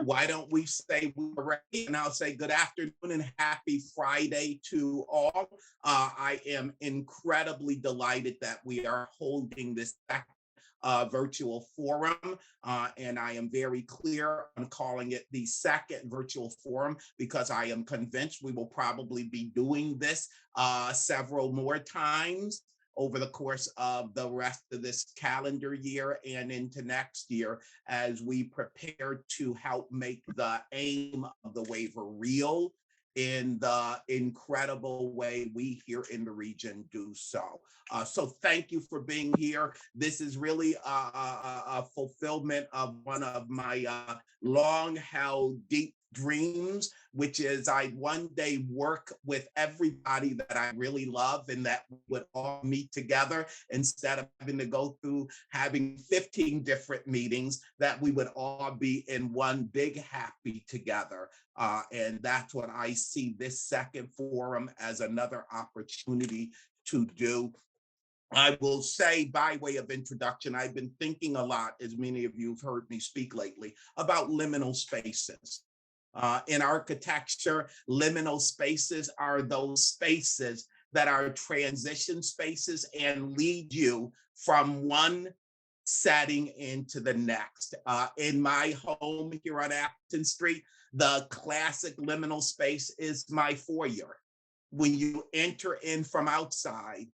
why don't we say we're ready? And I'll say good afternoon and happy Friday to all. I am incredibly delighted that we are holding this virtual forum, and I am very clear on calling it the second virtual forum because I am convinced we will probably be doing this several more times over the course of the rest of this calendar year and into next year as we prepare to help make the aim of the waiver real in the incredible way we here in the region do so. So thank you for being here. This is really a fulfillment of one of my long-held deep dreams, which is I one day work with everybody that I really love and that we would all meet together instead of having to go through having 15 different meetings, that we would all be in one big happy together. And that's what I see this second forum as, another opportunity to do. I will say, by way of introduction, I've been thinking a lot, as many of you have heard me speak lately, about liminal spaces. In architecture, liminal spaces are those spaces that are transition spaces and lead you from one setting into the next. In my home here on Acton Street, the classic liminal space is my foyer. When you enter in from outside,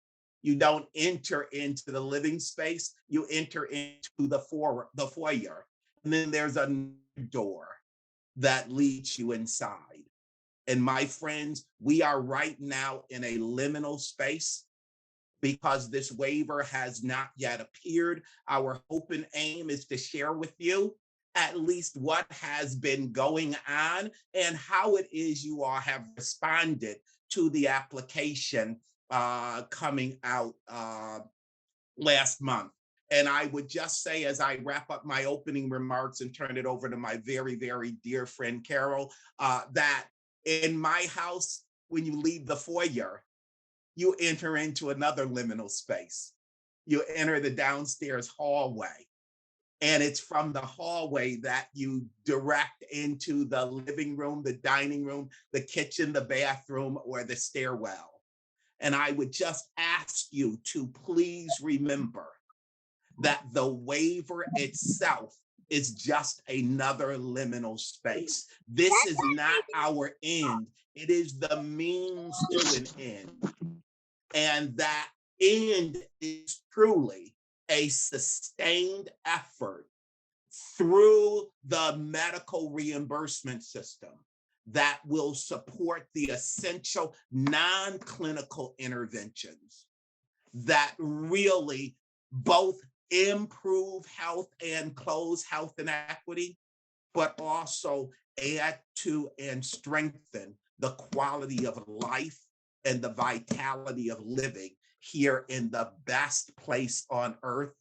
you don't enter into the living space, you enter into the foyer. And then there's a door that leads you inside. And my friends, we are right now in a liminal space because this waiver has not yet appeared. Our hope and aim is to share with you at least what has been going on and how it is you all have responded to the application coming out last month. And I would just say, as I wrap up my opening remarks and turn it over to my very, very dear friend, Carol, that in my house, when you leave the foyer, you enter into another liminal space. You enter the downstairs hallway. And it's from the hallway that you direct into the living room, the dining room, the kitchen, the bathroom, or the stairwell. And I would just ask you to please remember that the waiver itself is just another liminal space. This is not our end. It is the means to an end. And that end is truly a sustained effort through the medical reimbursement system that will support the essential non-clinical interventions that really both improve health and close health inequity, but also add to and strengthen the quality of life and the vitality of living here in the best place on earth,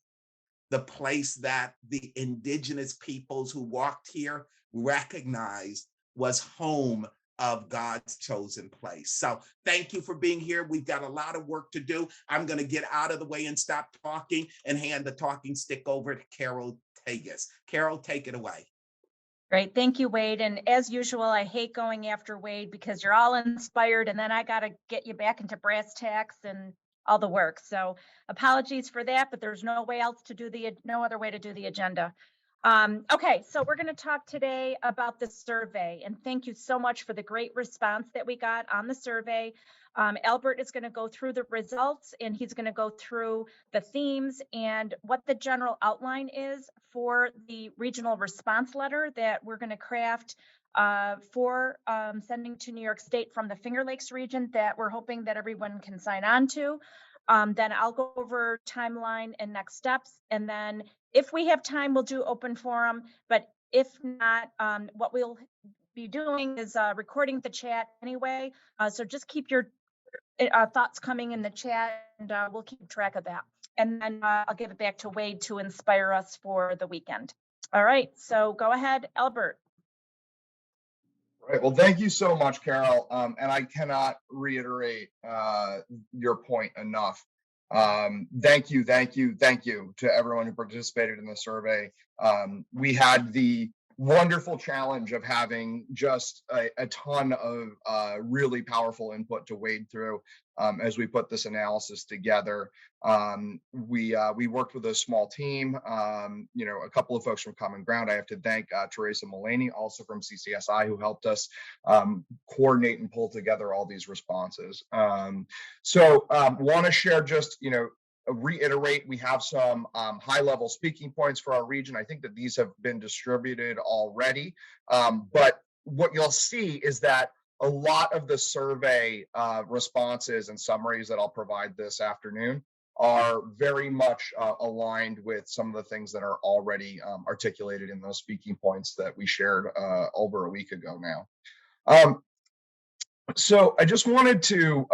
the place that the indigenous peoples who walked here recognized was home of God's chosen place. So thank you for being here. We've got a lot of work to do. I'm going to get out of the way and stop talking and hand the talking stick over to Carol Tagus. Carol, take it away. Great. Thank you, Wade. And as usual, I hate going after Wade because you're all inspired and then I got to get you back into brass tacks and all the work. So apologies for that, but there's no other way to do the agenda. Okay, so we're going to talk today about the survey, and thank you so much for the great response that we got on the survey. Albert is going to go through the results, and he's going to go through the themes and what the general outline is for the regional response letter that we're going to craft for sending to New York State from the Finger Lakes region that we're hoping that everyone can sign on to. Then I'll go over timeline and next steps. And then if we have time, we'll do open forum. But if not, what we'll be doing is recording the chat anyway. So just keep your thoughts coming in the chat and we'll keep track of that. And then I'll give it back to Wade to inspire us for the weekend. All right, so go ahead, Albert. Right. Well, thank you so much, Carol. And I cannot reiterate your point enough. Thank you to everyone who participated in the survey. We had the wonderful challenge of having just a ton of really powerful input to wade through as we put this analysis together. We worked with a small team, a couple of folks from Common Ground. I have to thank Teresa Mullaney, also from CCSI, who helped us coordinate and pull together all these responses. So want to share just, reiterate, we have some high-level speaking points for our region. I think that these have been distributed already, but what you'll see is that a lot of the survey responses and summaries that I'll provide this afternoon are very much aligned with some of the things that are already articulated in those speaking points that we shared over a week ago now. So I just wanted to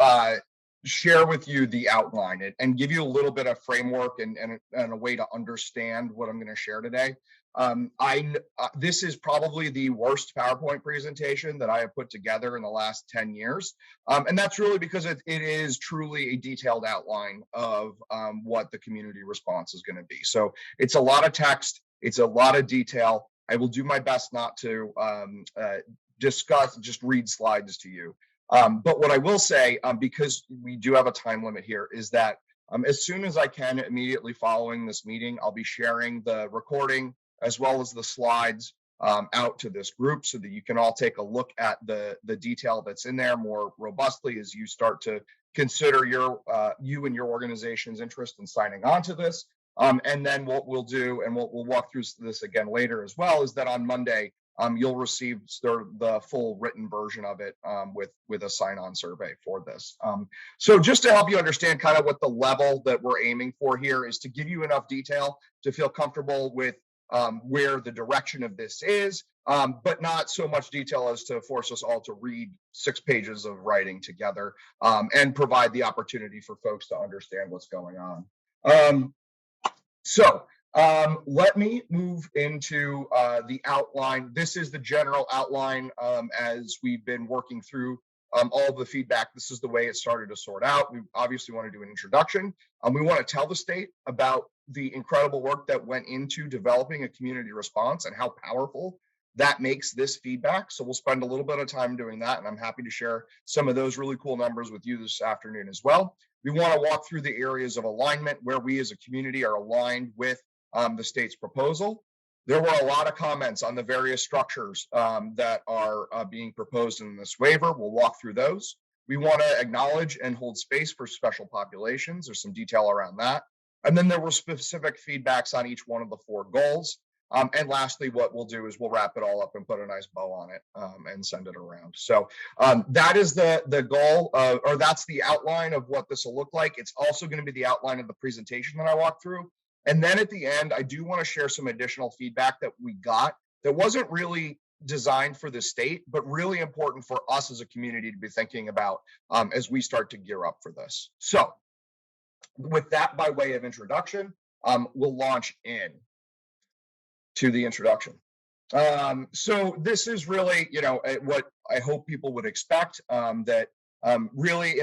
share with you the outline and give you a little bit of framework and a way to understand what I'm going to share today. This is probably the worst PowerPoint presentation that I have put together in the last 10 years. And that's really because it is truly a detailed outline of what the community response is going to be. So it's a lot of text, it's a lot of detail. I will do my best not to just read slides to you. But what I will say, because we do have a time limit here, is that as soon as I can, immediately following this meeting, I'll be sharing the recording as well as the slides out to this group so that you can all take a look at the detail that's in there more robustly as you start to consider you and your organization's interest in signing on to this. And then what we'll do, and we'll walk through this again later as well, is that on Monday, you'll receive the full written version of it with a sign-on survey for this. So just to help you understand kind of what the level that we're aiming for here is, to give you enough detail to feel comfortable with where the direction of this is, but not so much detail as to force us all to read 6 pages of writing together, and provide the opportunity for folks to understand what's going on. Let me move into the outline. This is the general outline as we've been working through all of the feedback. This is the way it started to sort out. We obviously want to do an introduction. We want to tell the state about the incredible work that went into developing a community response and how powerful that makes this feedback. So we'll spend a little bit of time doing that, and I'm happy to share some of those really cool numbers with you this afternoon as well. We want to walk through the areas of alignment where we as a community are aligned with the state's proposal. There were a lot of comments on the various structures that are being proposed in this waiver. We'll walk through those. We want to acknowledge and hold space for special populations. There's some detail around that. And then there were specific feedbacks on each one of the 4 goals. And lastly, what we'll do is we'll wrap it all up and put a nice bow on it and send it around. So that is the goal, or that's the outline of what this will look like. It's also going to be the outline of the presentation that I walked through. And then at the end, I do want to share some additional feedback that we got that wasn't really designed for the state, but really important for us as a community to be thinking about as we start to gear up for this. So with that by way of introduction, we'll launch in to the introduction. So this is really, what I hope people would expect, that really,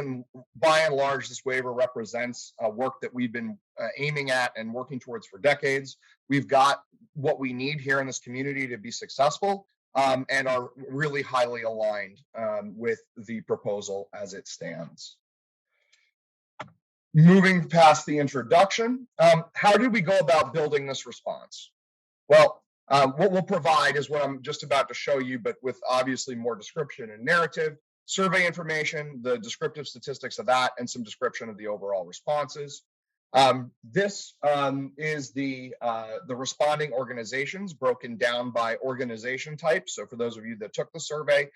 by and large, this waiver represents work that we've been aiming at and working towards for decades. We've got what we need here in this community to be successful, and are really highly aligned with the proposal as it stands. Moving past the introduction, how did we go about building this response? Well, what we'll provide is what I'm just about to show you, but with obviously more description and narrative, survey information, the descriptive statistics of that, and some description of the overall responses. This is the responding organizations broken down by organization type. So for those of you that took the survey,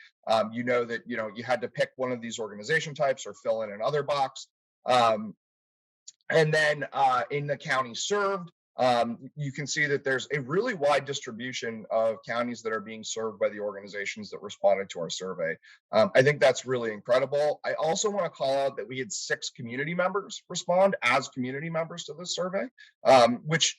you know that you had to pick one of these organization types or fill in another box. And then in the county served, you can see that there's a really wide distribution of counties that are being served by the organizations that responded to our survey. I think that's really incredible. I also want to call out that we had 6 community members respond as community members to this survey, which,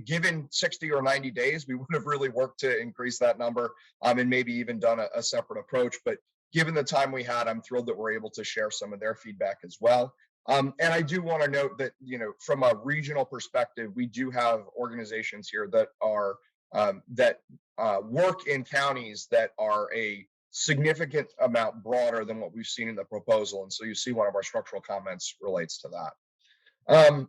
given 60 or 90 days, we would have really worked to increase that number and maybe even done a separate approach. But given the time we had, I'm thrilled that we're able to share some of their feedback as well. And I do want to note that, from a regional perspective, we do have organizations here that are that work in counties that are a significant amount broader than what we've seen in the proposal. And so you see one of our structural comments relates to that.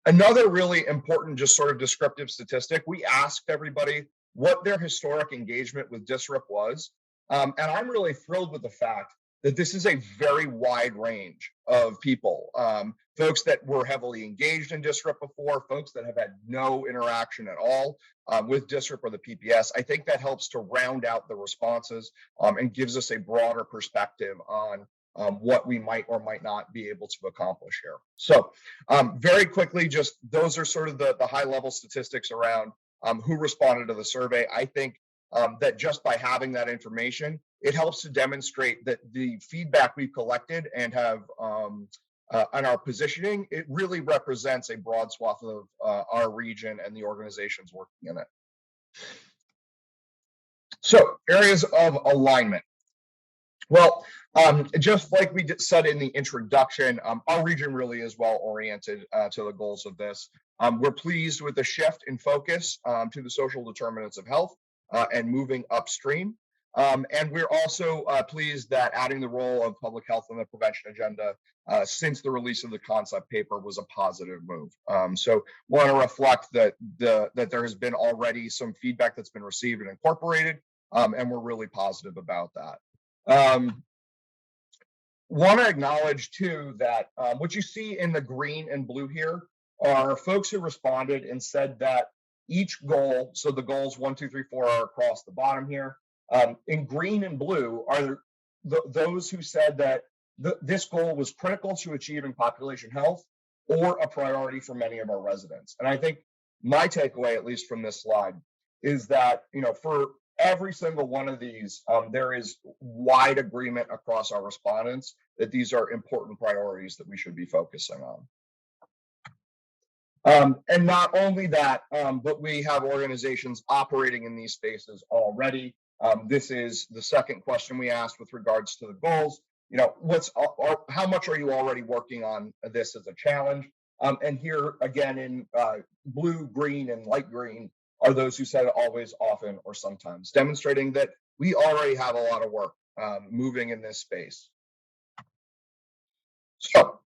Another really important, just sort of descriptive statistic, we asked everybody what their historic engagement with DSRIP was. And I'm really thrilled with the fact that this is a very wide range of people. Folks that were heavily engaged in DSRIP before, folks that have had no interaction at all with DSRIP or the PPS. I think that helps to round out the responses and gives us a broader perspective on what we might or might not be able to accomplish here. So very quickly, just those are sort of the high level statistics around who responded to the survey. I think that just by having that information, it helps to demonstrate that the feedback we've collected and have on our positioning, it really represents a broad swath of our region and the organizations working in it. So areas of alignment. Well, just like we said in the introduction, our region really is well oriented to the goals of this. We're pleased with the shift in focus to the social determinants of health and moving upstream. And we're also pleased that adding the role of public health on the prevention agenda since the release of the concept paper was a positive move. So want to reflect that there has been already some feedback that's been received and incorporated, and we're really positive about that. Want to acknowledge too that what you see in the green and blue here are folks who responded and said that each goal, so the goals 1, 2, 3, 4 are across the bottom here. In green and blue are those who said that this goal was critical to achieving population health or a priority for many of our residents. And I think my takeaway, at least from this slide, is that, you know, for every single one of these, there is wide agreement across our respondents that these are important priorities that we should be focusing on. And not only that, but we have organizations operating in these spaces already. This is the second question we asked with regards to the goals. You know, how much are you already working on this as a challenge? And here again in blue, green, and light green are those who said always, often, or sometimes, demonstrating that we already have a lot of work moving in this space. So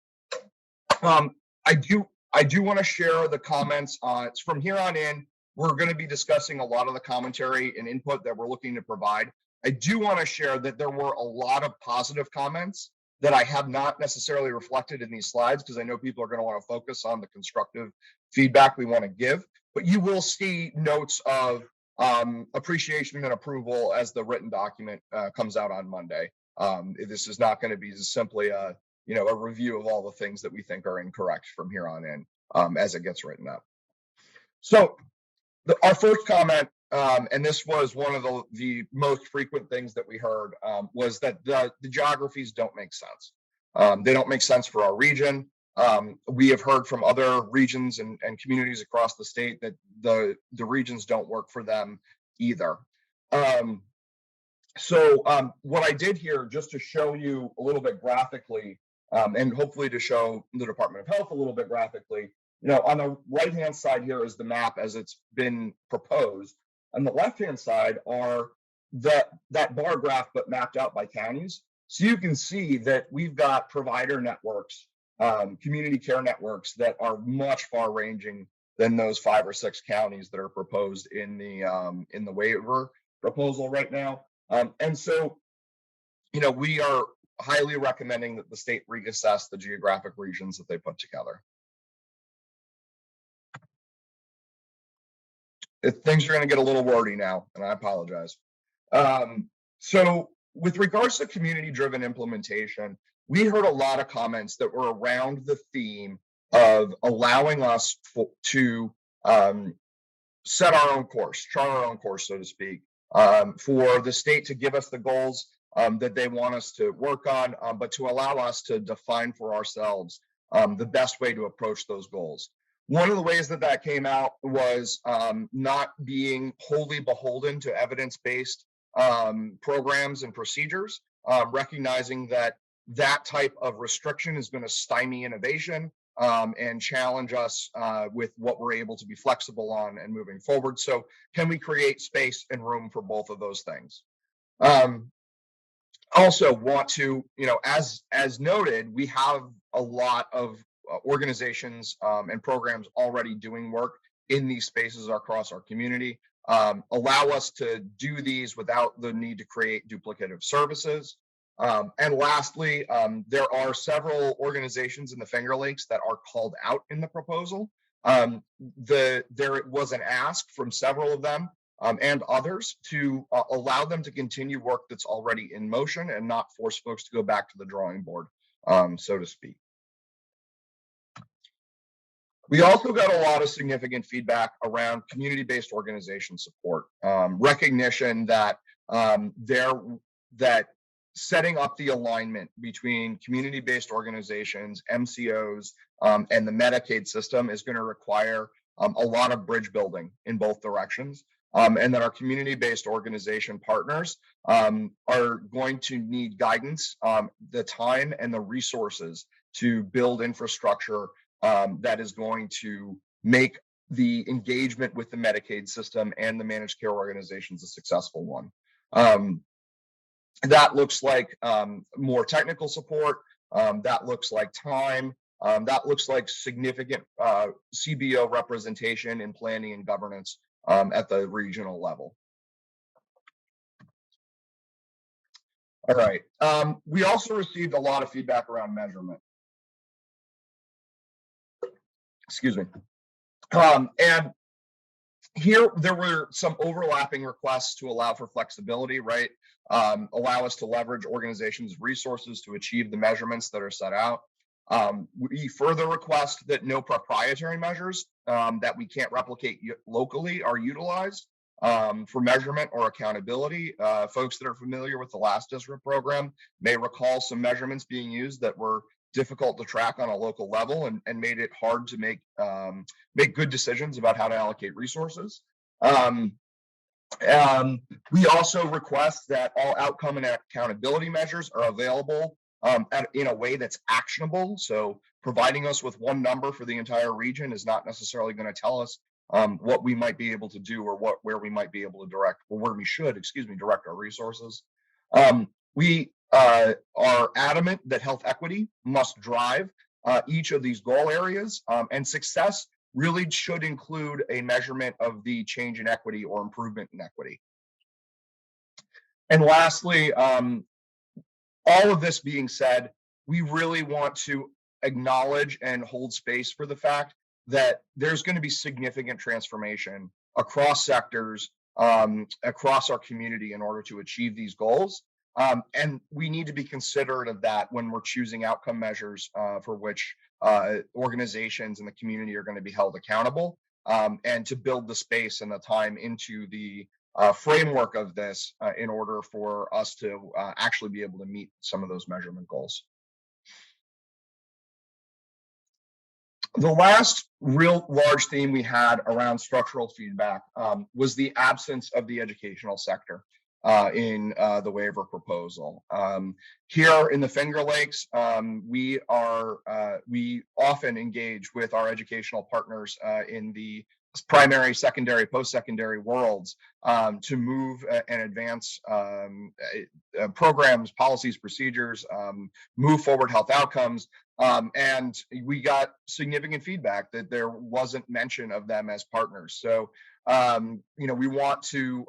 I do want to share the comments on from here on in. We're going to be discussing a lot of the commentary and input that we're looking to provide. I do want to share that there were a lot of positive comments that I have not necessarily reflected in these slides because I know people are going to want to focus on the constructive feedback we want to give. But you will see notes of appreciation and approval as the written document comes out on Monday. This is not going to be simply a review of all the things that we think are incorrect from here on in as it gets written up. So our first comment, and this was one of the most frequent things that we heard, was that the geographies don't make sense. They don't make sense for our region. We have heard from other regions and communities across the state that the regions don't work for them either. So what I did here, just to show you a little bit graphically, and hopefully to show the Department of Health a little bit graphically, you know, on the right-hand side here is the map as it's been proposed. On the left-hand side are that bar graph, but mapped out by counties. So you can see that we've got provider networks, community care networks that are much far-ranging than those 5 or 6 counties that are proposed in the waiver proposal right now. And so, you know, we are highly recommending that the state reassess the geographic regions that they put together. Things are going to get a little wordy now, and I apologize. So with regards to community-driven implementation, we heard a lot of comments that were around the theme of allowing us to set our own course, chart our own course, so to speak, for the state to give us the goals that they want us to work on, but to allow us to define for ourselves the best way to approach those goals. One of the ways that came out was not being wholly beholden to evidence-based programs and procedures, recognizing that type of restriction is going to stymie innovation and challenge us with what we're able to be flexible on and moving forward. So can we create space and room for both of those things? Also want to, as noted, we have a lot of organizations and programs already doing work in these spaces across our community. Allow us to do these without the need to create duplicative services. And lastly, there are several organizations in the Finger Lakes that are called out in the proposal. There was an ask from several of them and others to allow them to continue work that's already in motion and not force folks to go back to the drawing board, so to speak. We also got a lot of significant feedback around community-based organization support, recognition that that setting up the alignment between community-based organizations, MCOs, and the Medicaid system is going to require a lot of bridge building in both directions. And that our community-based organization partners are going to need guidance, the time and the resources to build infrastructure that is going to make the engagement with the Medicaid system and the managed care organizations a successful one. That looks like more technical support. That looks like time. That looks like significant CBO representation in planning and governance at the regional level. All right. We also received a lot of feedback around measurement. Excuse me. And here there were some overlapping requests to allow for flexibility, right? Allow us to leverage organizations' resources to achieve the measurements that are set out. We further request that no proprietary measures that we can't replicate locally are utilized for measurement or accountability. Folks that are familiar with the last DSRIP program may recall some measurements being used that were difficult to track on a local level and made it hard to make good decisions about how to allocate resources. We also request that all outcome and accountability measures are available in a way that's actionable. So providing us with one number for the entire region is not necessarily going to tell us what we might be able to do or where we might be able to direct, or where we should, direct our resources. We are adamant that health equity must drive each of these goal areas, and success really should include a measurement of the change in equity or improvement in equity. And lastly, all of this being said, we really want to acknowledge and hold space for the fact that there's going to be significant transformation across sectors, across our community in order to achieve these goals. And we need to be considerate of that when we're choosing outcome measures for which organizations in the community are going to be held accountable, and to build the space and the time into the framework of this in order for us to actually be able to meet some of those measurement goals. The last real large theme we had around structural feedback was the absence of the educational sector in the waiver proposal. Here in the Finger Lakes, we often engage with our educational partners in the primary, secondary, post-secondary worlds to move and advance programs, policies, procedures, move forward health outcomes. And we got significant feedback that there wasn't mention of them as partners. So, we want to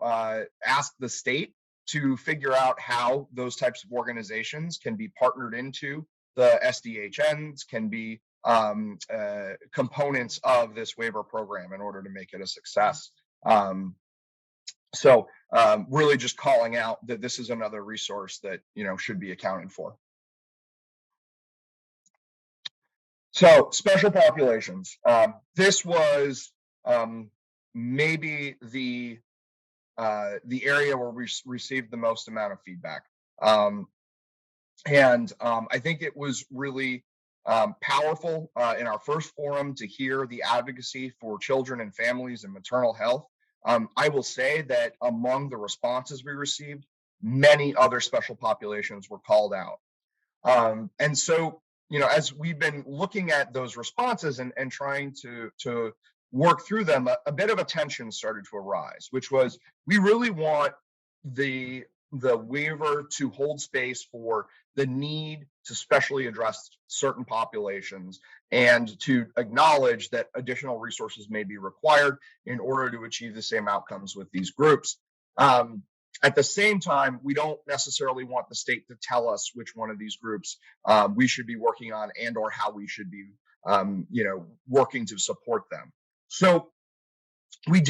ask the state to figure out how those types of organizations can be partnered into the SDHNs, can be components of this waiver program in order to make it a success. So really just calling out that this is another resource that should be accounted for. So special populations. This was maybe the area where we received the most amount of feedback, and I think it was really powerful in our first forum to hear the advocacy for children and families and maternal health. I will say that among the responses we received, many other special populations were called out. And so as we've been looking at those responses and trying to work through them, a bit of a tension started to arise, which was we really want the waiver to hold space for the need to specially address certain populations and to acknowledge that additional resources may be required in order to achieve the same outcomes with these groups. At the same time, we don't necessarily want the state to tell us which one of these groups we should be working on and or how we should be working to support them. So we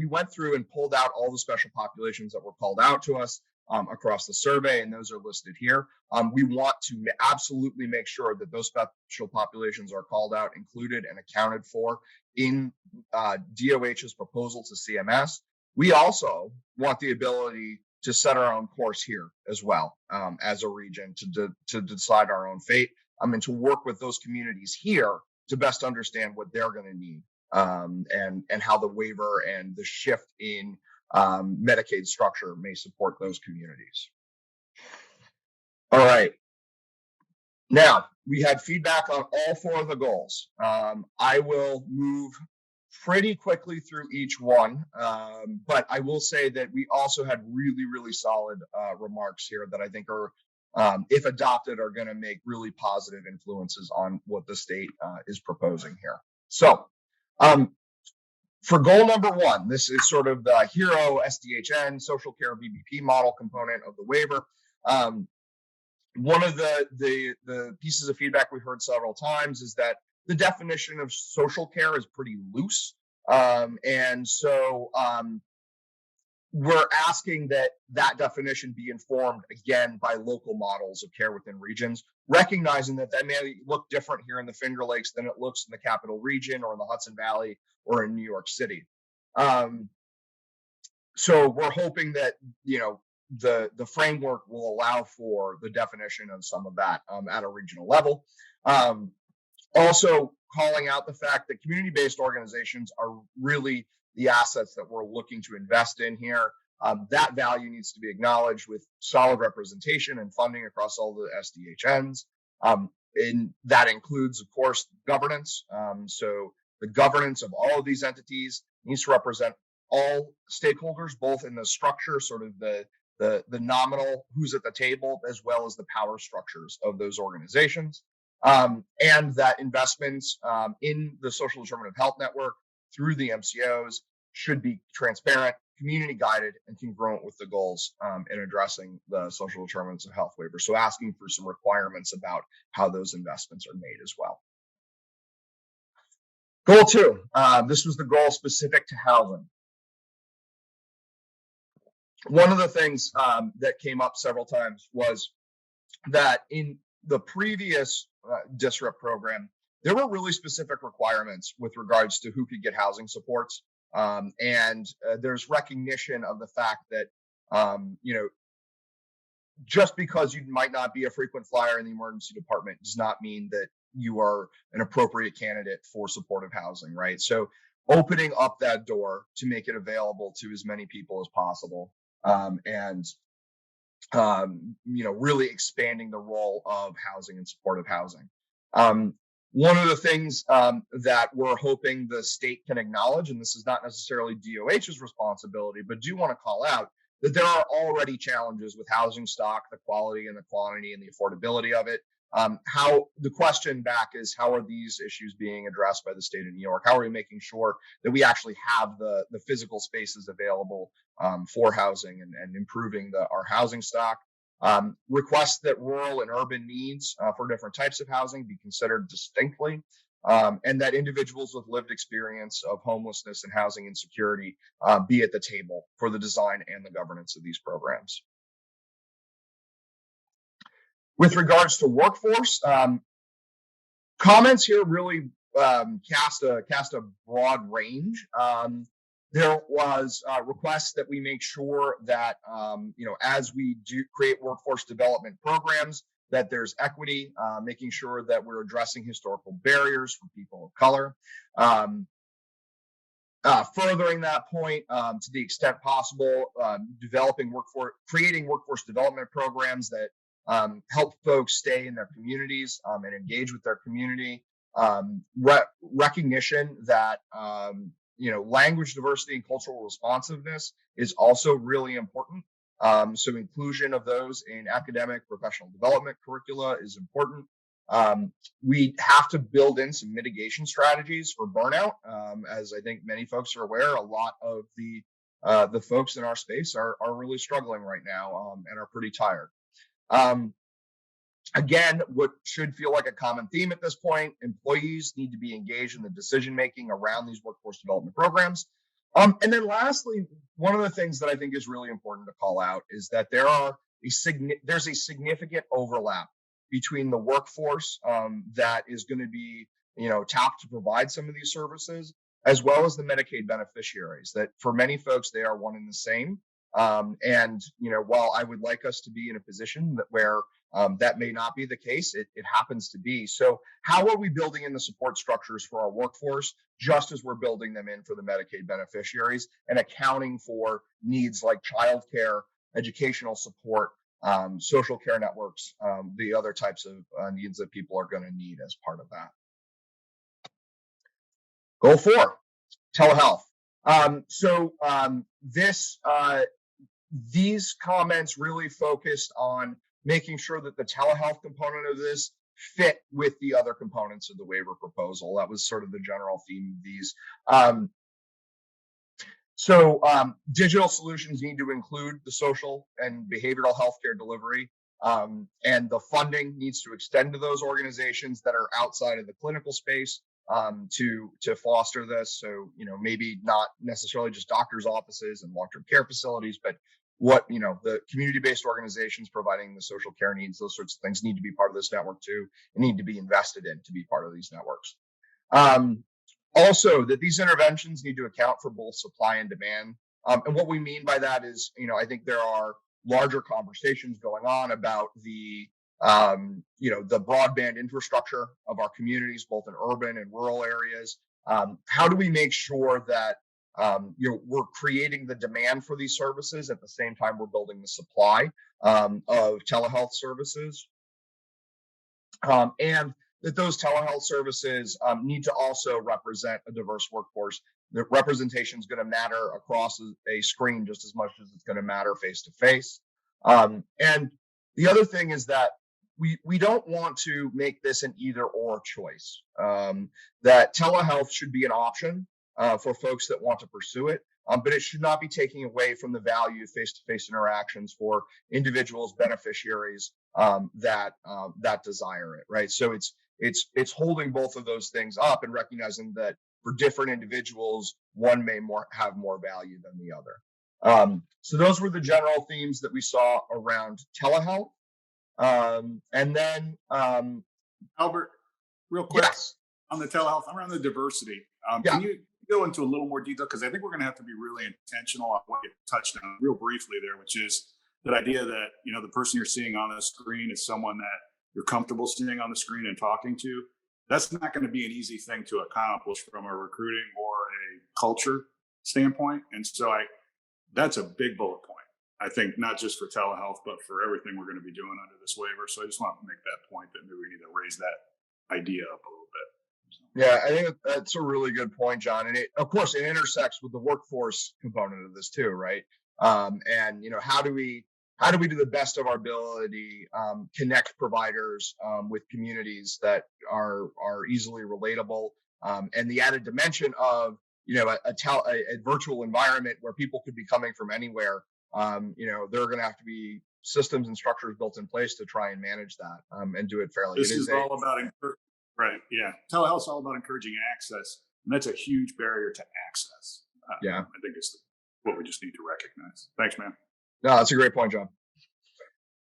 went through and pulled out all the special populations that were called out to us across the survey, and those are listed here. We want to absolutely make sure that those special populations are called out, included, and accounted for in DOH's proposal to CMS. We also want the ability to set our own course here as well as a region to decide our own fate and to work with those communities here to best understand what they're going to need and how the waiver and the shift in Medicaid structure may support those communities. All right. Now, we had feedback on all 4 of the goals. I will move pretty quickly through each one, but I will say that we also had really, really solid remarks here that I think are, if adopted, are going to make really positive influences on what the state is proposing here. So, for goal number 1, this is sort of the hero SDHN social care BBP model component of the waiver. One of the pieces of feedback we heard several times is that the definition of social care is pretty loose. And so we're asking that definition be informed again by local models of care within regions, recognizing that may look different here in the Finger Lakes than it looks in the Capital Region or in the Hudson Valley or in New York City. So we're hoping that, the framework will allow for the definition of some of that at a regional level. Also calling out the fact that community-based organizations are really the assets that we're looking to invest in here. That value needs to be acknowledged with solid representation and funding across all the SDHNs. And that includes, of course, governance. So the governance of all of these entities needs to represent all stakeholders, both in the structure, sort of the nominal who's at the table, as well as the power structures of those organizations. And that investments in the social determinant of health network through the MCOs should be transparent, community guided, and congruent with the goals in addressing the social determinants of health waiver. So asking for some requirements about how those investments are made as well. Goal 2, this was the goal specific to housing. One of the things that came up several times was that in the previous DSRIP program, there were really specific requirements with regards to who could get housing supports. And there's recognition of the fact that, just because you might not be a frequent flyer in the emergency department does not mean that you are an appropriate candidate for supportive housing, right? So opening up that door to make it available to as many people as possible. And really expanding the role of housing and supportive housing. One of the things that we're hoping the state can acknowledge, and this is not necessarily DOH's responsibility, but do want to call out that there are already challenges with housing stock, the quality and the quantity and the affordability of it. How the question back is, how are these issues being addressed by the state of New York? How are we making sure that we actually have the physical spaces available for housing and improving our housing stock? Requests that rural and urban needs for different types of housing be considered distinctly, and that individuals with lived experience of homelessness and housing insecurity be at the table for the design and the governance of these programs. With regards to workforce, comments here really cast a broad range. There was requests that we make sure that, as we do create workforce development programs, that there's equity, making sure that we're addressing historical barriers for people of color. Furthering that point, to the extent possible, creating workforce development programs that help folks stay in their communities and engage with their community. Recognition that language diversity and cultural responsiveness is also really important. So inclusion of those in academic professional development curricula is important. We have to build in some mitigation strategies for burnout. As I think many folks are aware, a lot of the folks in our space are really struggling right now and are pretty tired. Again, what should feel like a common theme at this point, employees need to be engaged in the decision-making around these workforce development programs. And then lastly, one of the things that I think is really important to call out is that there's a significant overlap between the workforce that is going to be, tapped to provide some of these services, as well as the Medicaid beneficiaries, that for many folks, they are one and the same. And while I would like us to be in a position where that may not be the case, it happens to be. So how are we building in the support structures for our workforce, just as we're building them in for the Medicaid beneficiaries, and accounting for needs like childcare, educational support, social care networks, the other types of needs that people are going to need as part of that. Goal 4, telehealth. These comments really focused on making sure that the telehealth component of this fit with the other components of the waiver proposal. That was sort of the general theme of these. Digital solutions need to include the social and behavioral healthcare delivery, and the funding needs to extend to those organizations that are outside of the clinical space to foster this. So, maybe not necessarily just doctors' offices and long-term care facilities, but the community-based organizations providing the social care needs, those sorts of things need to be part of this network too, and need to be invested in to be part of these networks. Also, that these interventions need to account for both supply and demand. And what we mean by that is, I think there are larger conversations going on about the broadband infrastructure of our communities, both in urban and rural areas. How do we make sure that we're creating the demand for these services at the same time we're building the supply of telehealth services, and that those telehealth services need to also represent a diverse workforce. The representation is going to matter across a screen just as much as it's going to matter face to face. And the other thing is that we don't want to make this an either or choice. That telehealth should be an option for folks that want to pursue it, but it should not be taking away from the value of face-to-face interactions for individuals, beneficiaries that desire it, right? So it's holding both of those things up and recognizing that for different individuals, one may have more value than the other. So those were the general themes that we saw around telehealth. And then Albert, real quick, yes. On the telehealth, around the diversity. Can you go into a little more detail? Because I think we're going to have to be really intentional on what you touched on real briefly there, which is that idea that, the person you're seeing on the screen is someone that you're comfortable seeing on the screen and talking to. That's not going to be an easy thing to accomplish from a recruiting or a culture standpoint. And so that's a big bullet point. I think not just for telehealth, but for everything we're going to be doing under this waiver. So I just want to make that point that maybe we need to raise that idea up a little bit. Yeah, I think that's a really good point, John. And of course, it intersects with the workforce component of this too, right? And how do we do the best of our ability, connect providers with communities that are easily relatable, and the added dimension of a virtual environment where people could be coming from anywhere. There are going to have to be systems and structures built in place to try and manage that and do it fairly. This is all about right. Yeah, telehealth is all about encouraging access, and that's a huge barrier to access. Yeah, I think it's what we just need to recognize. Thanks, man. No, that's a great point, John.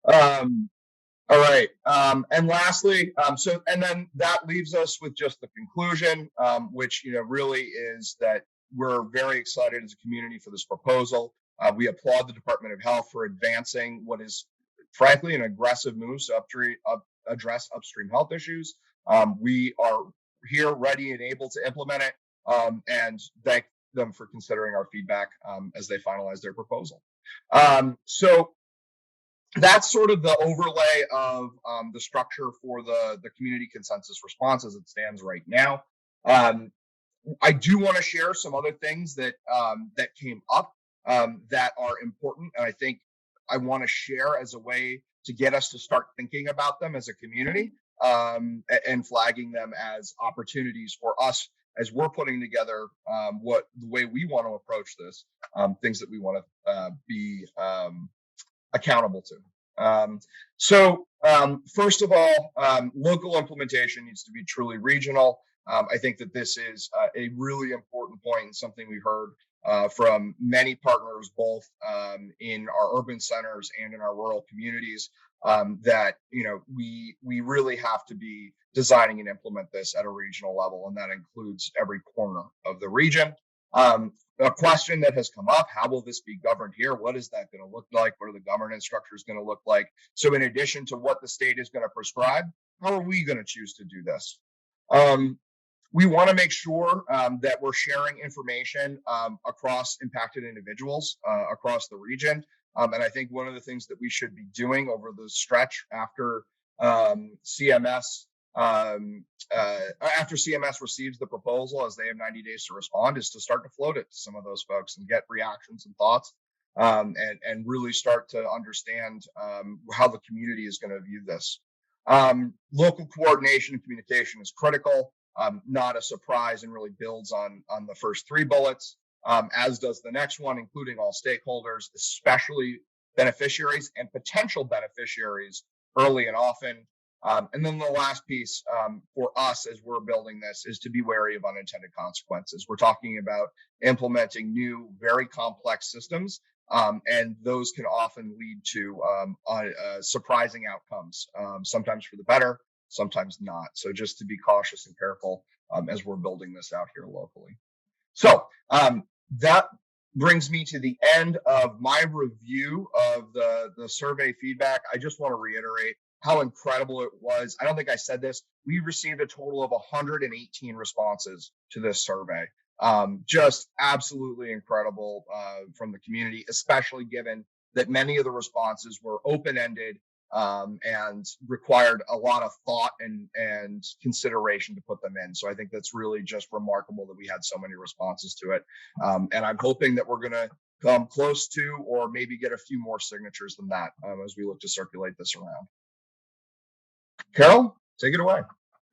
All right. And lastly, and then that leaves us with just the conclusion, which, really is that we're very excited as a community for this proposal. We applaud the Department of Health for advancing what is frankly an aggressive move to address upstream health issues. We are here ready and able to implement it, and thank them for considering our feedback as they finalize their proposal. So that's sort of the overlay of the structure for the community consensus response as it stands right now. I do want to share some other things that that came up that are important, and I think I want to share as a way to get us to start thinking about them as a community and flagging them as opportunities for us as we're putting together what the way we want to approach this, things that we want to be accountable to. First of all, local implementation needs to be truly regional. I think that this is a really important point and something we heard from many partners, both in our urban centers and in our rural communities, that we really have to be designing and implement this at a regional level, and that includes every corner of the region. A question that has come up: how will this be governed here? What is that going to look like? What are the governance structures going to look like? So, in addition to what the state is going to prescribe, how are we going to choose to do this? We want to make sure that we're sharing information across impacted individuals across the region. And I think one of the things that we should be doing over the stretch after CMS receives the proposal, as they have 90 days to respond, is to start to float it to some of those folks and get reactions and thoughts, and really start to understand how the community is going to view this. Local coordination and communication is critical. Not a surprise, and really builds on the first three bullets, as does the next one, including all stakeholders, especially beneficiaries and potential beneficiaries early and often. And then the last piece for us as we're building this is to be wary of unintended consequences. We're talking about implementing new, very complex systems, and those can often lead to surprising outcomes, sometimes for the better, sometimes not. So just to be cautious and careful as we're building this out here locally. So that brings me to the end of my review of the survey feedback. I just want to reiterate how incredible it was. I don't think I said this. We received a total of 118 responses to this survey. Just absolutely incredible from the community, especially given that many of the responses were open-ended and required a lot of thought and consideration to put them in. So I think that's really just remarkable that we had so many responses to it. And I'm hoping that we're going to come close to, or maybe get a few more signatures than that as we look to circulate this around. Carol, take it away.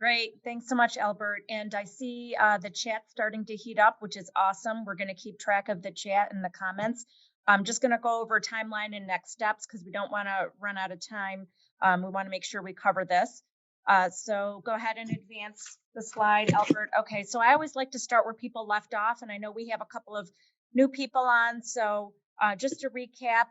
Great. Thanks so much, Albert. And I see the chat starting to heat up, which is awesome. We're going to keep track of the chat and the comments. I'm just going to go over timeline and next steps because we don't want to run out of time. We want to make sure we cover this. So go ahead and advance the slide, Albert. Okay, so I always like to start where people left off, and I know we have a couple of new people on. So just to recap,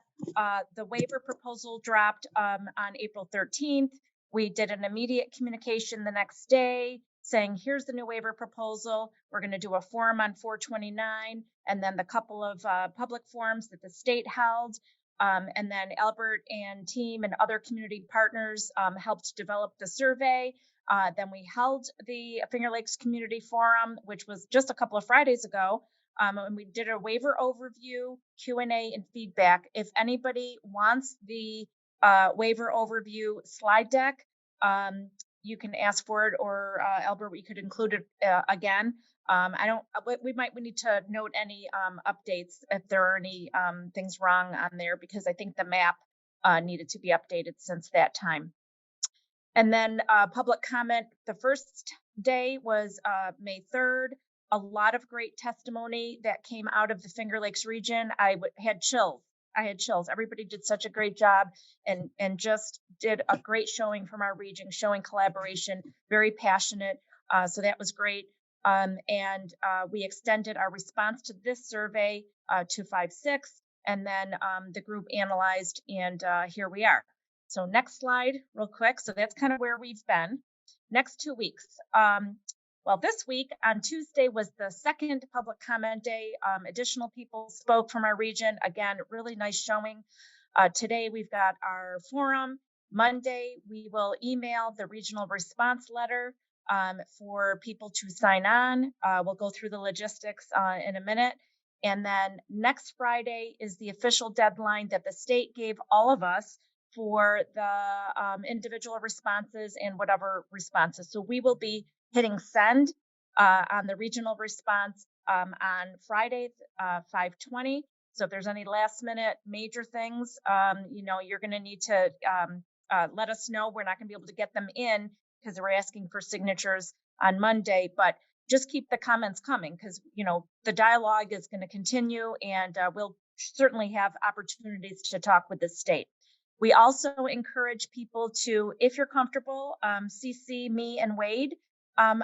the waiver proposal dropped on April 13th. We did an immediate communication the next day saying, here's the new waiver proposal. We're going to do a forum on 4/29, and then the couple of public forums that the state held. And then Albert and team and other community partners helped develop the survey. Then we held the Finger Lakes Community Forum, which was just a couple of Fridays ago. And we did a waiver overview, Q&A, and feedback. If anybody wants the waiver overview slide deck, you can ask for it, or Albert, we could include it again. We need to note any updates if there are any things wrong on there, because I think the map needed to be updated since that time. And then public comment, the first day was May 3rd. A lot of great testimony that came out of the Finger Lakes region. I had chills. Everybody did such a great job and just did a great showing from our region, showing collaboration, very passionate. So that was great. And we extended our response to this survey to 5/6, and then the group analyzed, and here we are. So next slide real quick. So that's kind of where we've been. Next 2 weeks. Well, this week on Tuesday was the second public comment day. Additional people spoke from our region. Again, really nice showing. Today we've got our forum. Monday, we will email the regional response letter for people to sign on. We'll go through the logistics in a minute. And then next Friday is the official deadline that the state gave all of us for the individual responses and whatever responses. So we will be hitting send on the regional response on Friday, 5/20. So if there's any last minute major things, you're going to need to let us know. We're not going to be able to get them in because we're asking for signatures on Monday, but just keep the comments coming because, the dialogue is going to continue, and we'll certainly have opportunities to talk with the state. We also encourage people to, if you're comfortable, CC me and Wade on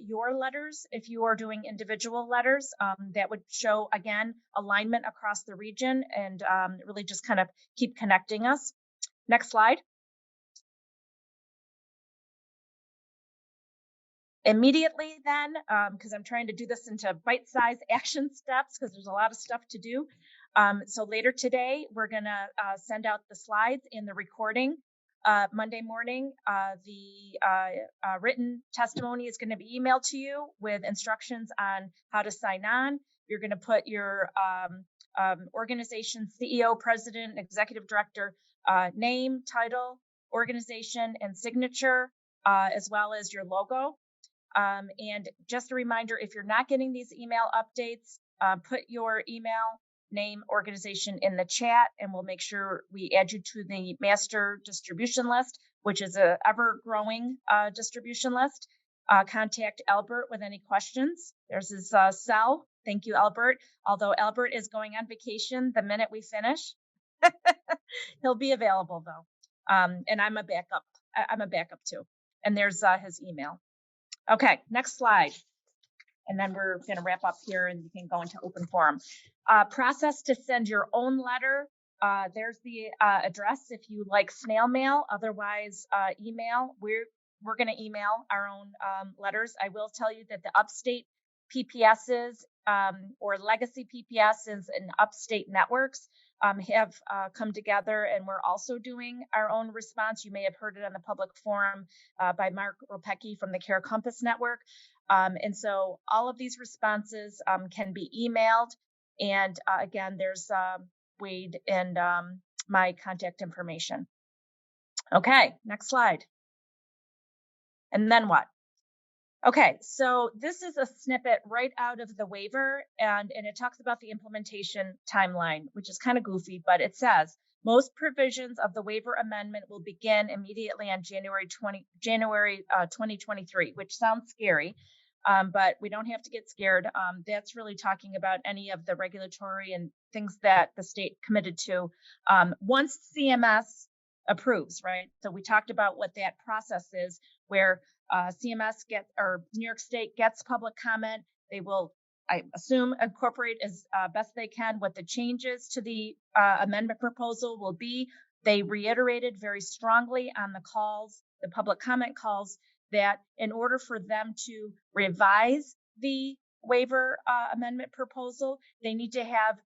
your letters. If you are doing individual letters, that would show, again, alignment across the region and really just kind of keep connecting us. Next slide. Immediately then, because I'm trying to do this into bite-sized action steps because there's a lot of stuff to do. So later today, we're going to send out the slides and the recording. Monday morning, the written testimony is going to be emailed to you with instructions on how to sign on. You're going to put your organization, CEO, president, executive director, name, title, organization, and signature, as well as your logo. And just a reminder, if you're not getting these email updates, put your email, name, organization in the chat, and we'll make sure we add you to the master distribution list, which is a ever-growing distribution list. Contact Albert with any questions. There's his cell. Thank you, Albert. Although Albert is going on vacation the minute we finish. He'll be available, though. And I'm a backup. I'm a backup, too. And there's his email. Okay, next slide. And then we're going to wrap up here and you can go into open forum. Process to send your own letter. There's the address if you like snail mail, otherwise email. We're going to email our own letters. I will tell you that the upstate PPSs or legacy PPSs and upstate networks have come together, and we're also doing our own response. You may have heard it on the public forum by Mark Ropecki from the Care Compass Network. And so all of these responses can be emailed. And again, there's Wade and my contact information. Okay, next slide. And then what? Okay, so this is a snippet right out of the waiver, and it talks about the implementation timeline, which is kind of goofy, but it says most provisions of the waiver amendment will begin immediately on January 2023, which sounds scary, but we don't have to get scared. That's really talking about any of the regulatory and things that the state committed to once CMS approves, right? So we talked about what that process is, where CMS New York State gets public comment. They will, I assume, incorporate as best they can what the changes to the amendment proposal will be. They reiterated very strongly on the calls, the public comment calls, that in order for them to revise the waiver amendment proposal, they need to have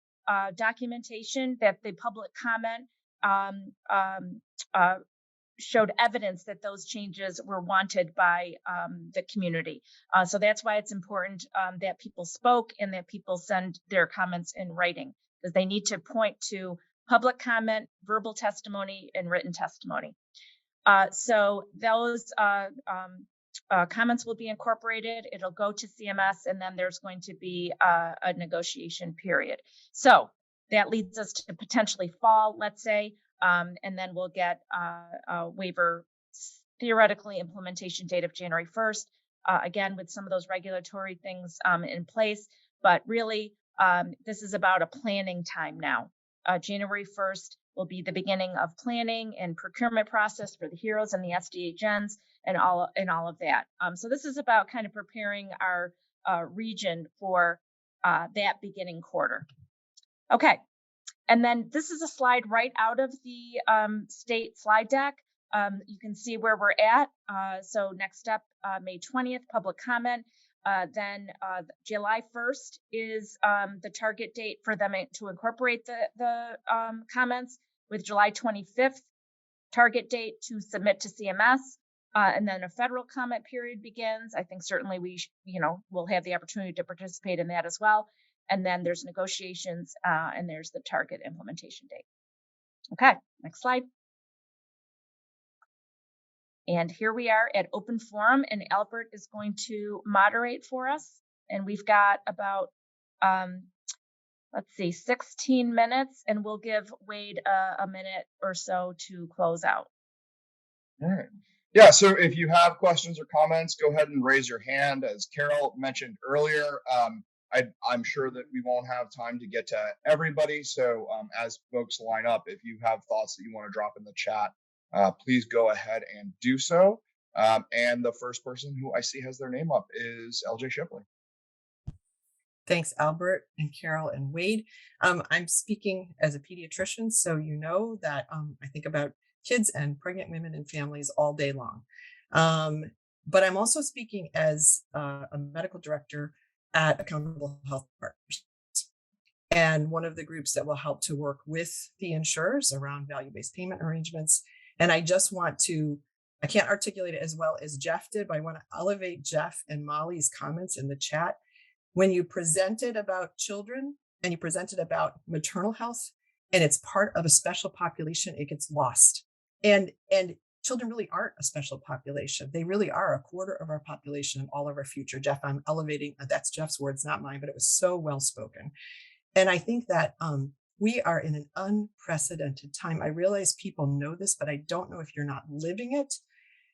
documentation that the public comment showed evidence that those changes were wanted by the community. So that's why it's important that people spoke and that people send their comments in writing, because they need to point to public comment, verbal testimony, and written testimony. So those comments will be incorporated. It'll go to CMS, and then there's going to be a negotiation period. So that leads us to potentially fall, let's say, and then we'll get a waiver, theoretically implementation date of January 1st, again, with some of those regulatory things in place. But really, this is about a planning time now. January 1st will be the beginning of planning and procurement process for the HEROES and the SDHNs and all of that. So this is about kind of preparing our region for that beginning quarter. Okay. And then this is a slide right out of the state slide deck. You can see where we're at. So next step, May 20th, public comment. Then July 1st is the target date for them to incorporate the comments, with July 25th target date to submit to CMS. And then a federal comment period begins. I think certainly we'll have the opportunity to participate in that as well. And then there's negotiations and there's the target implementation date. Okay, next slide. And here we are at open forum, and Albert is going to moderate for us. And we've got about, 16 minutes, and we'll give Wade a minute or so to close out. All right. Yeah, so if you have questions or comments, go ahead and raise your hand. As Carol mentioned earlier, I'm sure that we won't have time to get to everybody. So as folks line up, if you have thoughts that you want to drop in the chat, please go ahead and do so. And the first person who I see has their name up is LJ Shipley. Thanks, Albert and Carol and Wade. I'm speaking as a pediatrician, so you know that I think about kids and pregnant women and families all day long. But I'm also speaking as a medical director at Accountable Health Partners, and one of the groups that will help to work with the insurers around value-based payment arrangements. And I just want to, I can't articulate it as well as Jeff did, but I want to elevate Jeff and Molly's comments in the chat. When you presented about children and you presented about maternal health, and it's part of a special population, it gets lost. And children really aren't a special population. They really are a quarter of our population and all of our future. Jeff, I'm elevating, that's Jeff's words, not mine, but it was so well spoken. And I think that we are in an unprecedented time. I realize people know this, but I don't know if you're not living it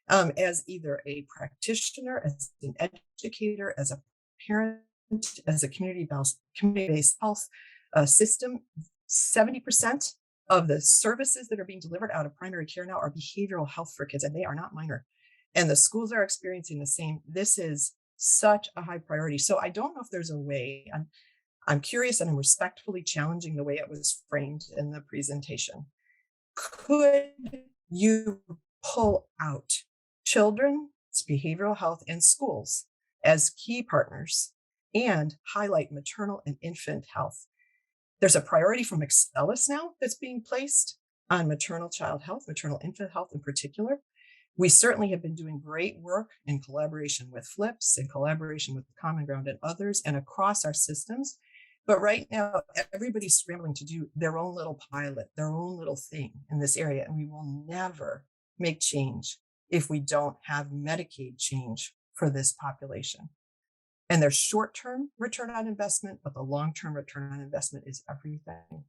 as either a practitioner, as an educator, as a parent, as a community-based health system. 70% of the services that are being delivered out of primary care now are behavioral health for kids, and they are not minor. And the schools are experiencing the same. This is such a high priority. So I don't know if there's a way, I'm curious, and I'm respectfully challenging the way it was framed in the presentation. Could you pull out children's behavioral health and schools as key partners and highlight maternal and infant health? There's a priority from Excellus now that's being placed on maternal child health, maternal infant health in particular. We certainly have been doing great work in collaboration with FLIPS, in collaboration with Common Ground and others, and across our systems. But right now, everybody's scrambling to do their own little pilot, their own little thing in this area. And we will never make change if we don't have Medicaid change for this population. And there's short-term return on investment, but the long-term return on investment is everything.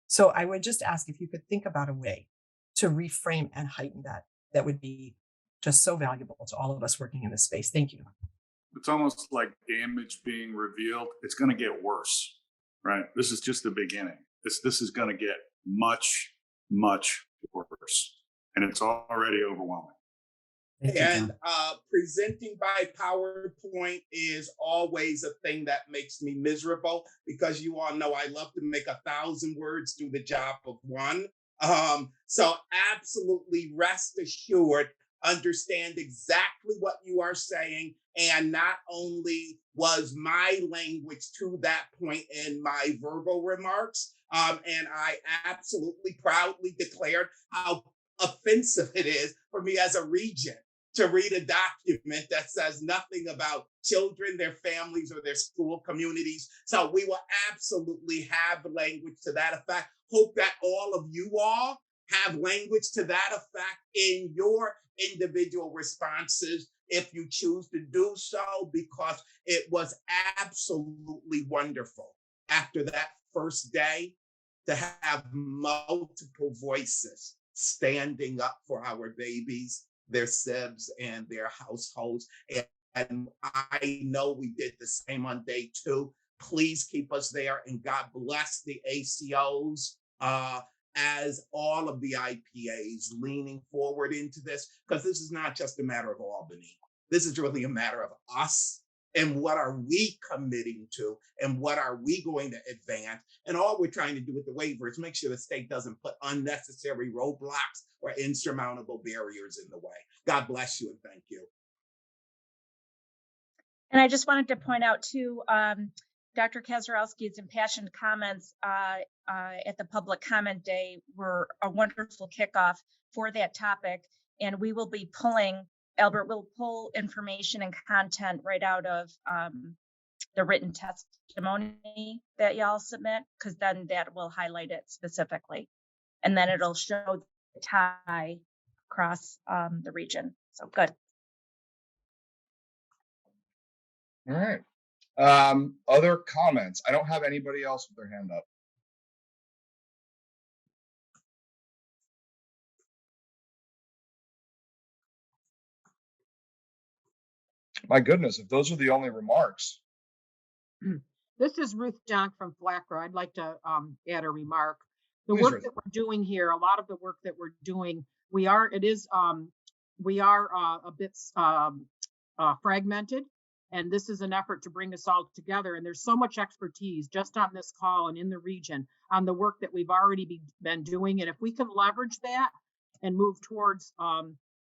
So I would just ask if you could think about a way to reframe and heighten that. That would be just so valuable to all of us working in this space. Thank you. It's almost like damage being revealed. It's going to get worse, right? This is just the beginning. This is going to get much, much worse. And it's already overwhelming. And presenting by PowerPoint is always a thing that makes me miserable, because you all know I love to make 1,000 words do the job of one. So absolutely rest assured, understand exactly what you are saying. And not only was my language to that point in my verbal remarks, and I absolutely proudly declared how offensive it is for me as a regent to read a document that says nothing about children, their families, or their school communities. So we will absolutely have language to that effect. Hope that all of you all have language to that effect in your individual responses if you choose to do so, because it was absolutely wonderful after that first day to have multiple voices standing up for our babies, their sibs, and their households. And I know we did the same on day 2. Please keep us there, and God bless the ACOs as all of the IPAs leaning forward into this, because this is not just a matter of Albany. This is really a matter of us, and what are we committing to, and what are we going to advance. And all we're trying to do with the waiver is make sure the state doesn't put unnecessary roadblocks or insurmountable barriers in the way. God bless you, and thank you. And I just wanted to point out too, Dr. Kazarowski's impassioned comments at the public comment day were a wonderful kickoff for that topic. And we will be pulling, Albert will pull information and content right out of the written testimony that y'all submit, because then that will highlight it specifically. And then it'll show the tie across the region. So good. All right. Other comments? I don't have anybody else with their hand up. My goodness, if those are the only remarks. This is Ruth Donk from Flacker. I'd like to add a remark. The Please, work Ruth. that we're doing here, a lot of the work that we're doing, we are a bit fragmented, and this is an effort to bring us all together. And there's so much expertise just on this call and in the region on the work that we've already been doing. And if we can leverage that and move towards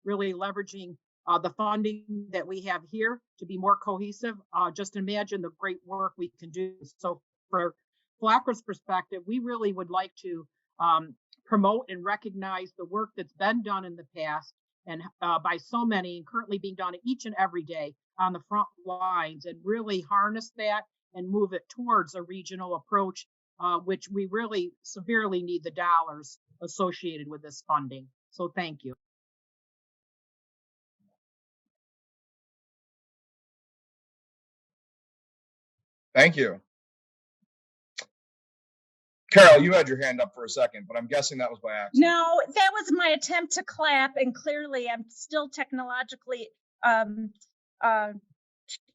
really leveraging the funding that we have here to be more cohesive, just imagine the great work we can do. So for Flacker's perspective, we really would like to promote and recognize the work that's been done in the past and by so many and currently being done each and every day on the front lines, and really harness that and move it towards a regional approach, which we really severely need the dollars associated with this funding. So thank you. Thank you. Carol, you had your hand up for a second, but I'm guessing that was by accident. No, that was my attempt to clap, and clearly I'm still technologically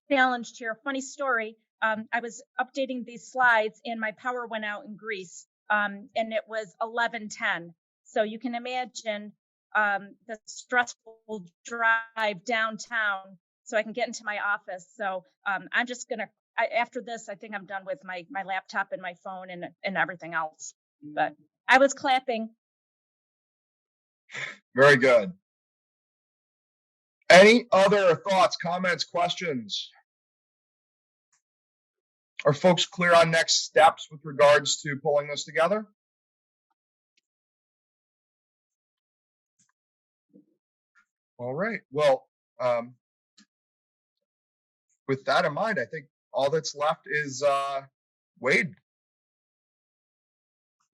challenged here. Funny story. I was updating these slides and my power went out in Greece, and it was 11:10. So you can imagine the stressful drive downtown so I can get into my office. So I'm just gonna, after this, I think I'm done with my laptop and my phone and everything else. But I was clapping. Very good. Any other thoughts, comments, questions? Are folks clear on next steps with regards to pulling this together? All right. Well, with that in mind, I think all that's left is Wade.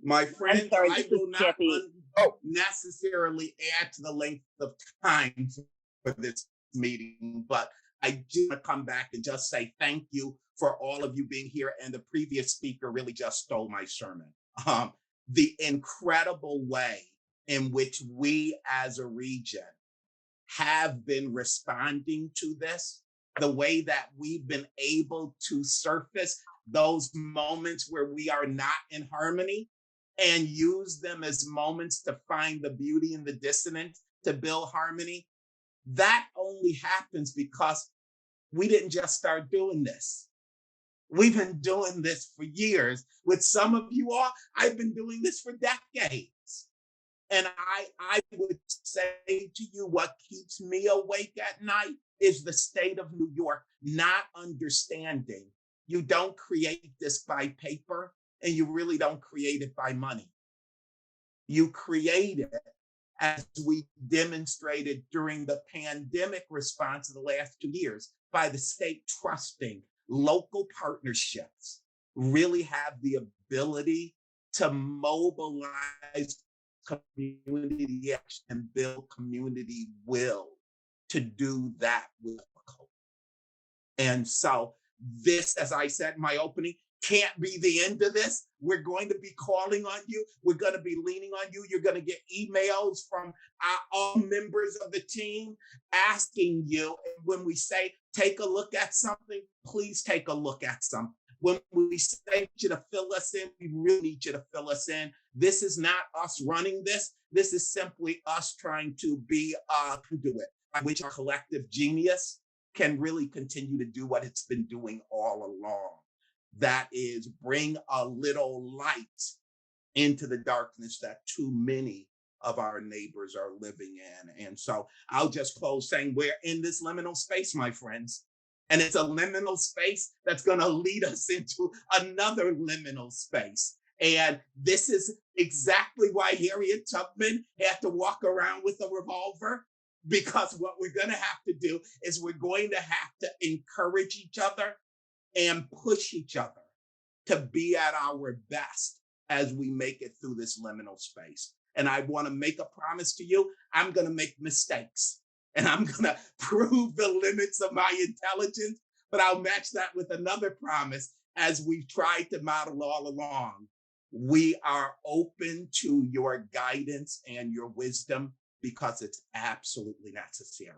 My friend, sorry, I this will is not Kathy. necessarily add to the length of time for this meeting, but I do want to come back and just say thank you for all of you being here. And the previous speaker really just stole my sermon. The incredible way in which we as a region have been responding to this, the way that we've been able to surface those moments where we are not in harmony and use them as moments to find the beauty and the dissonance to build harmony. That only happens because we didn't just start doing this. We've been doing this for years. With some of you all, I've been doing this for decades. And I would say to you, what keeps me awake at night is the state of New York not understanding. You don't create this by paper, and you really don't create it by money. You create it, as we demonstrated during the pandemic response of the last 2 years, by the state trusting local partnerships really have the ability to mobilize community action and build community will to do that with culture. And so this, as I said in my opening, can't be the end of this. We're going to be calling on you. We're going to be leaning on you. You're going to get emails from all members of the team asking you. And when we say, take a look at something, please take a look at something. When we say you to fill us in, we really need you to fill us in. This is not us running this. This is simply us trying to be a conduit by which our collective genius can really continue to do what it's been doing all along. That is, bring a little light into the darkness that too many of our neighbors are living in. And so I'll just close saying we're in this liminal space, my friends. And it's a liminal space that's going to lead us into another liminal space. And this is exactly why Harriet Tubman had to walk around with a revolver, because what we're going to have to do is we're going to have to encourage each other and push each other to be at our best as we make it through this liminal space. and I want to make a promise to you, I'm going to make mistakes and I'm going to prove the limits of my intelligence, but I'll match that with another promise as we've tried to model all along. We are open to your guidance and your wisdom because it's absolutely necessary.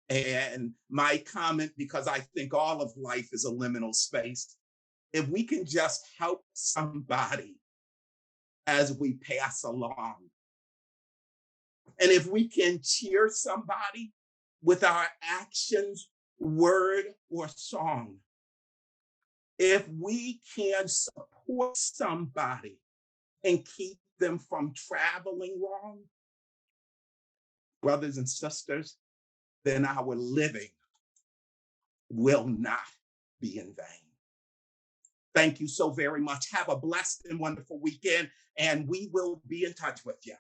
And my comment, because I think all of life is a liminal space, if we can just help somebody as we pass along, and if we can cheer somebody with our actions, word, or song, if we can support somebody and keep them from traveling wrong, brothers and sisters, then our living will not be in vain. Thank you so very much. Have a blessed and wonderful weekend, and we will be in touch with you.